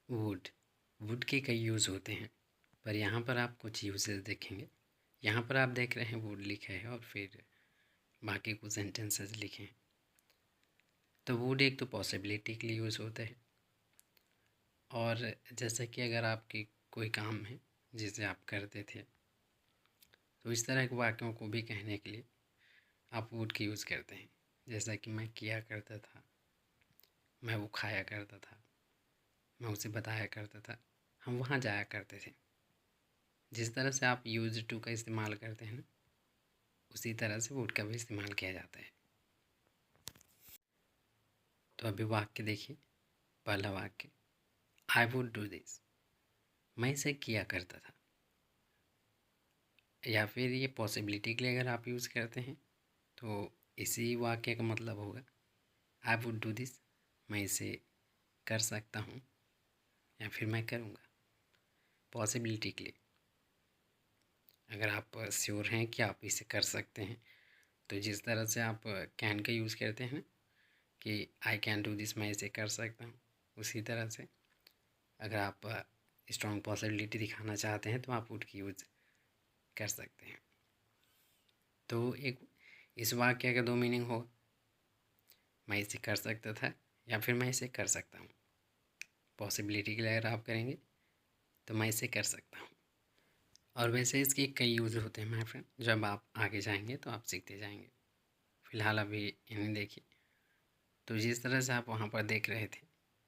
Would would के कई use होते हैं, पर यहाँ पर आप कुछ यूजेस देखेंगे। यहाँ पर आप देख रहे हैं वुड लिखा है और फिर बाकी कुछ सेंटेंसेस लिखे हैं। तो वुड एक तो पॉसिबिलिटी के लिए यूज़ होता है, और जैसे कि अगर आपकी कोई काम है जिसे आप करते थे, तो इस तरह के वाक्यों को भी कहने के लिए आप वुड की यूज़ करते हैं। जैसा कि मैं किया करता था, मैं वो खाया करता था, मैं उसे बताया करता था, हम वहाँ जाया करते थे। जिस तरह से आप यूज टू का इस्तेमाल करते हैं ना, उसी तरह से वुड का भी इस्तेमाल किया जाता है। तो अभी वाक्य देखिए। पहला वाक्य, आई वुड डू दिस, मैं इसे किया करता था। या फिर ये पॉसिबिलिटी के लिए अगर आप यूज़ करते हैं तो इसी वाक्य का मतलब होगा आई वुड डू दिस, मैं इसे कर सकता हूँ या फिर मैं करूँगा। पॉसिबिलिटी के लिए अगर आप श्योर हैं कि आप इसे कर सकते हैं, तो जिस तरह से आप कैन का यूज़ करते हैं कि आई कैन डू दिस, मैं इसे कर सकता हूँ, उसी तरह से अगर आप स्ट्रॉन्ग पॉसिबिलिटी दिखाना चाहते हैं तो आप वुड की यूज़ कर सकते हैं। तो एक इस वाक्य का दो मीनिंग होगा, मैं इसे कर सकता था या फिर मैं इसे कर सकता हूँ। पॉसिबिलिटी के लिए अगर आप करेंगे तो मैं इसे कर सकता हूँ। और वैसे इसके कई यूज़ होते हैं माय फ्रेंड, जब आप आगे जाएंगे तो आप सीखते जाएंगे। फ़िलहाल अभी इन्हें देखिए। तो जिस तरह से आप वहाँ पर देख रहे थे,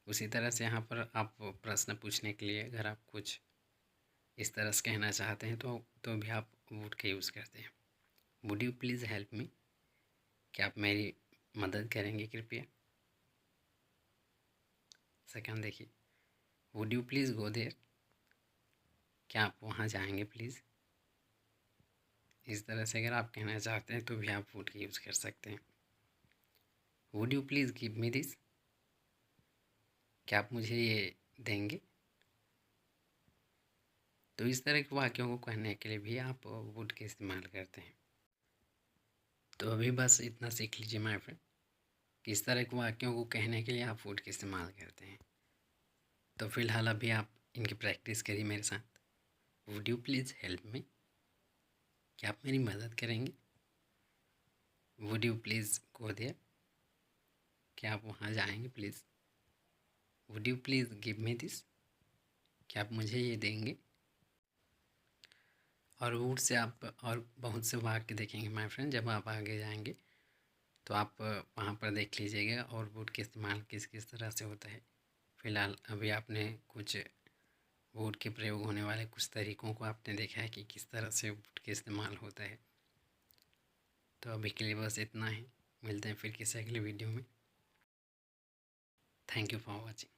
उसी तरह से यहाँ पर आप प्रश्न पूछने के लिए अगर आप कुछ इस तरह से कहना चाहते हैं तो भी आप वुड का यूज़ करते हैं। Would you please help me, क्या आप मेरी मदद करेंगे कृपया। सेकंड देखिए, would you please go there, क्या आप वहाँ जाएंगे प्लीज़। इस तरह से अगर आप कहना चाहते हैं तो भी आप वुड का यूज़ कर सकते हैं। Would you please give me this, क्या आप मुझे ये देंगे। तो इस तरह के वाक्यों को कहने के लिए भी आप वुड के इस्तेमाल करते हैं। तो अभी बस इतना सीख लीजिए माय फ्रेंड, किस तरह के वाक्यों को कहने के लिए आप वुड का इस्तेमाल करते हैं। तो फिलहाल अभी आप इनकी प्रैक्टिस करिए मेरे साथ। Would you please help me, क्या आप मेरी मदद करेंगे। Would you please go there, क्या आप वहाँ जाएंगे please. Would you please give me this, क्या आप मुझे ये देंगे। और वुड से आप और बहुत से वाक्य देखेंगे माय फ्रेंड, जब आप आगे जाएंगे तो आप वहाँ पर देख लीजिएगा और वुड के इस्तेमाल किस किस तरह से होता है। फ़िलहाल अभी आपने कुछ वुड के प्रयोग होने वाले कुछ तरीक़ों को आपने देखा है कि किस तरह से वुड के इस्तेमाल होता है। तो अभी के लिए बस इतना ही, मिलते हैं फिर किसी अगले वीडियो में। Thank you for watching.